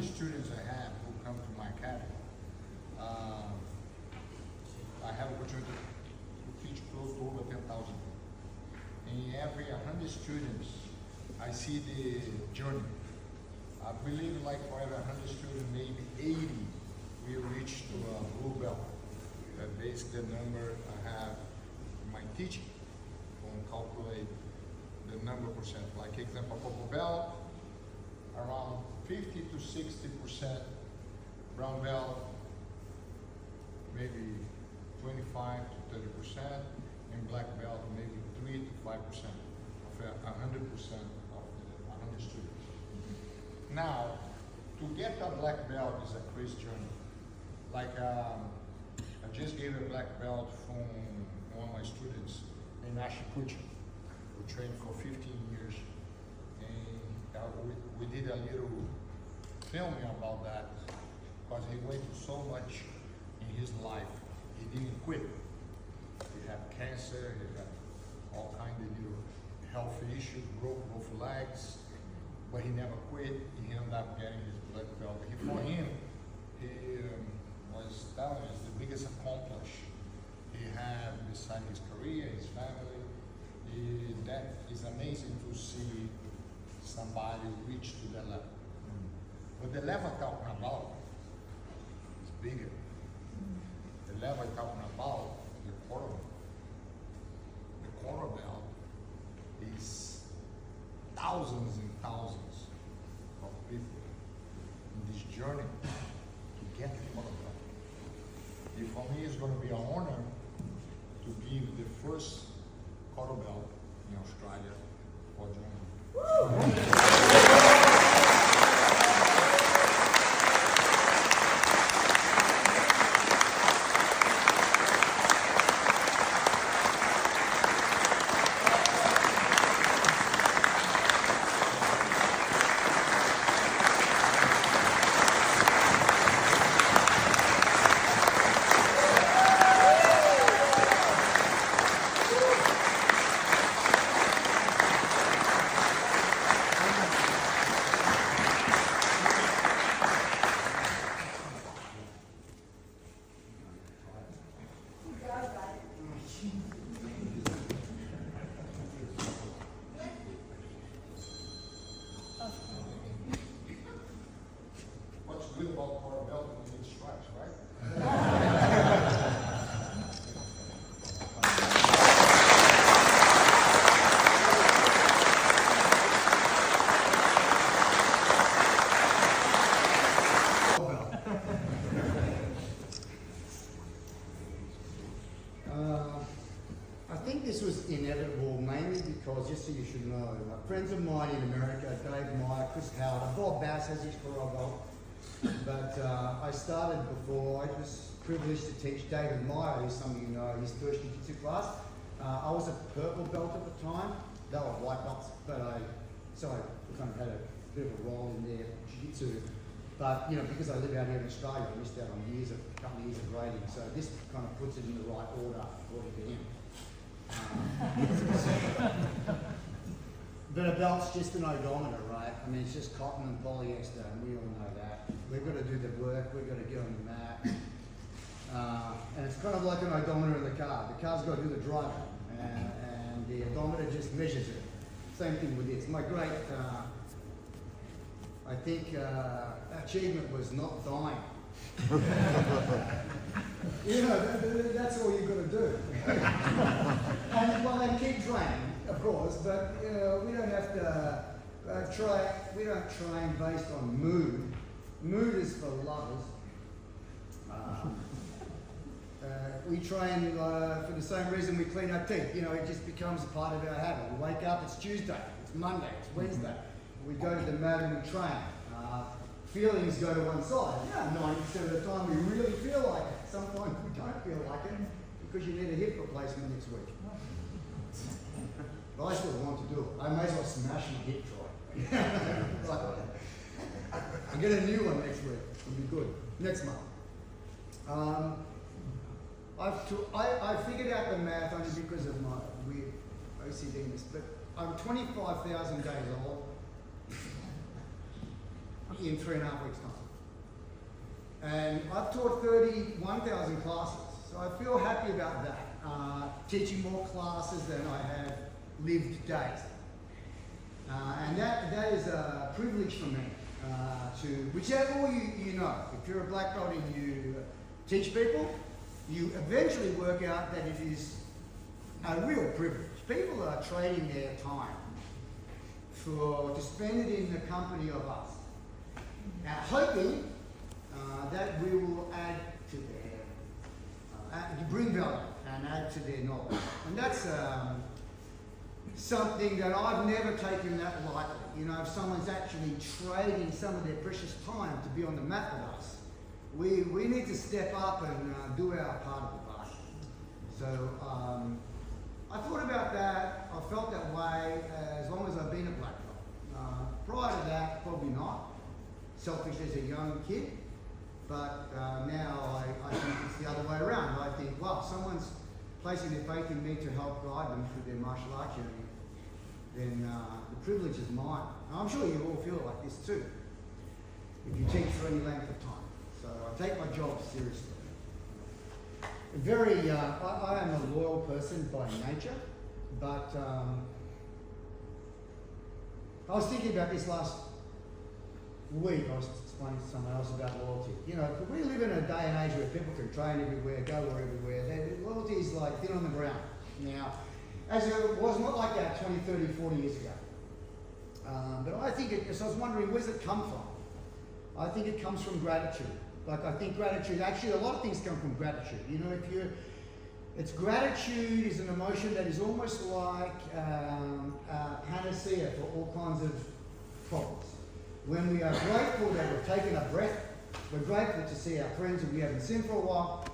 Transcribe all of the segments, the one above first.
100 students I have who come to my academy, I have opportunity to teach close to over 10,000 people. In every 100 students, I see the journey. I believe like for every 100 students, maybe 80 will reach to a blue belt. That basically the number I have in my teaching. When calculate the number percent. Like example, purple belt, around 50 to 60%, brown belt, maybe 25 to 30%, and black belt maybe 3 to 5% of 100% of the 100 students. Now, to get a black belt is a crazy journey. Like I just gave a black belt from one of my students in Ashikuchi, who trained for 15 years, and we did a little filming about that because he went through so much in his life. He didn't quit. He had cancer, he had all kinds of little health issues, broke both legs, but he never quit. He ended up getting his black belt. For him, he was telling us the biggest accomplishment he had beside his career, his family. That is amazing to see somebody reach to that level. But the level I'm talking about is bigger. The level I'm talking about is the quarter belt. The quarter belt is thousands and thousands of people in this journey to get the quarter belt. And for me, it's going to be an honor to give the first quarter belt in Australia for Germany. What's good about quarter belt is it stripes, right? I think this was inevitable, mainly because, just so you should know, friends of mine in America, Dave Meyer, Chris Howard, Bob Bass has his quarter belt, but I started before. I was privileged to teach David Meyer, who's some of you know, his first jiu-jitsu class. I was a purple belt at the time. They were white belts, but I kind of had a bit of a role in their jiu-jitsu. But because I live out here in Australia, I missed out on a couple of years of grading. So this kind of puts it in the right order according to him. But a belt's just an odometer, right? I mean, it's just cotton and polyester, and we all know that. We've got to do the work, we've got to get on the mat. And it's kind of like an odometer in the car. The car's got to do the driving, and the odometer just measures it. Same thing with this. My great, I think, achievement was not dying. That's all you've got to do. And keep training, of course, but we don't have to we don't train based on mood. Mood is for lovers. We train for the same reason we clean our teeth. It just becomes a part of our habit. We wake up, it's Tuesday, it's Monday, it's Wednesday. We go to the mat and we train. Feelings go to one side. 90% of the time we really feel like it. Sometimes we don't feel like it because you need a hip replacement next week. But I still want to do it. I may as well smash my hip try. I'll get a new one next week. It'll be good. Next month. I figured out the math only because of my weird OCDness, but I'm 25,000 days old. in 3.5 weeks' time. And I've taught 31,000 classes, so I feel happy about that. Teaching more classes than I have lived days. And that is a privilege for me, which all you know. If you're a black belt and you teach people, you eventually work out that it is a real privilege. People are trading their time to spend it in the company of us, hoping that we will add to their, bring value and add to their knowledge. And that's something that I've never taken that lightly. You know, if someone's actually trading some of their precious time to be on the mat with us, we need to step up and do our part of the bargain. So I thought about that. I felt that way as long as I've been a black belt. Prior to that, probably not. Selfish as a young kid. But now I think it's the other way around. I think, well, someone's placing their faith in me to help guide them through their martial arts journey, then the privilege is mine. And I'm sure you all feel like this too, if you teach for any length of time. So I take my job seriously. I am a loyal person by nature, but I was thinking about this last week. I was explaining to someone else about loyalty. You know, we live in a day and age where people can train everywhere, go everywhere. Loyalty is like thin on the ground now, as it was not like that 20, 30, 40 years ago. But I think so I was wondering, where does it come from? I think it comes from gratitude. Like, I think gratitude, actually a lot of things come from gratitude. You know, gratitude is an emotion that is almost like a panacea for all kinds of problems. When we are grateful that we've taken a breath, we're grateful to see our friends who we haven't seen for a while,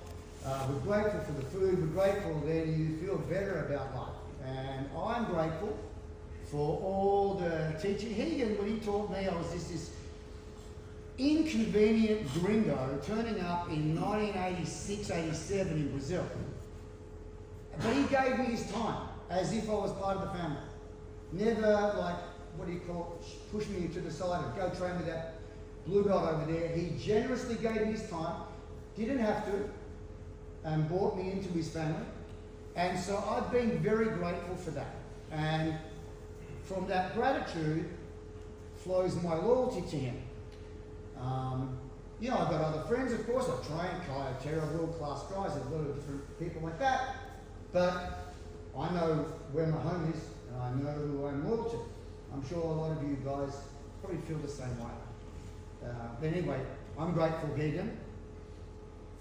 we're grateful for the food, we're grateful, then you feel better about life. And I'm grateful for all the teaching. Rigan, when he taught me, I was just this inconvenient gringo turning up in 1986, 87 in Brazil. But he gave me his time as if I was part of the family. Never push me to the side and go train with that blue belt over there. He generously gave me his time, didn't have to, and brought me into his family. And so I've been very grateful for that. And from that gratitude flows my loyalty to him. You know, I've got other friends, of course. I train Kai Terra, world-class guys, there's a lot of different people like that. But I know where my home is, and I know who I'm loyal to. I'm sure a lot of you guys probably feel the same way. But anyway, I'm grateful, Rigan,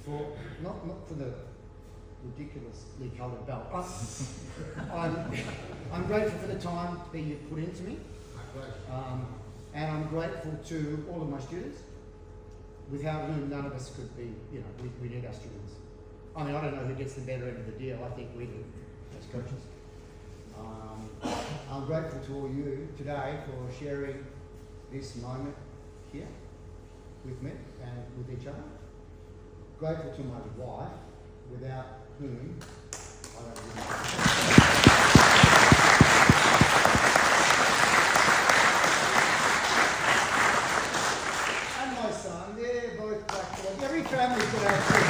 for not for the ridiculously coloured belt. I'm grateful for the time that you've put into me. And I'm grateful to all of my students, without whom none of us could be, you know, we need our students. I mean, I don't know who gets the better end of the deal. I think we do, as coaches. I'm grateful to all you today for sharing this moment here with me and with each other. Grateful to my wife, without whom I don't really and my son, they're both black belts. Every family's got our two.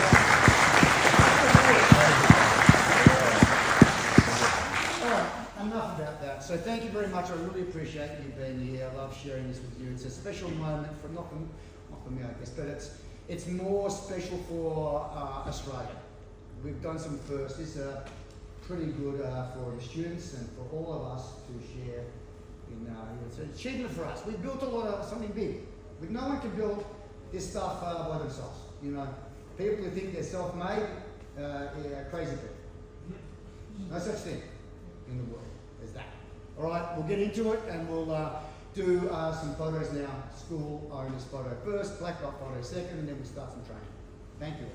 Enough about that. So thank you very much. I really appreciate you being here. I love sharing this with you. It's a special moment for not for me, I guess, but it's more special for Australia. We've done some firsts. It's pretty good for the students and for all of us to share. It's an achievement for us. We've built something big. But no one can build this stuff by themselves. You know, people who think they're self-made, crazy people. No such thing in the world as that. All right, we'll get into it and we'll do some photos now. School owners photo first, black belt photo second, and then we'll start some training. Thank you.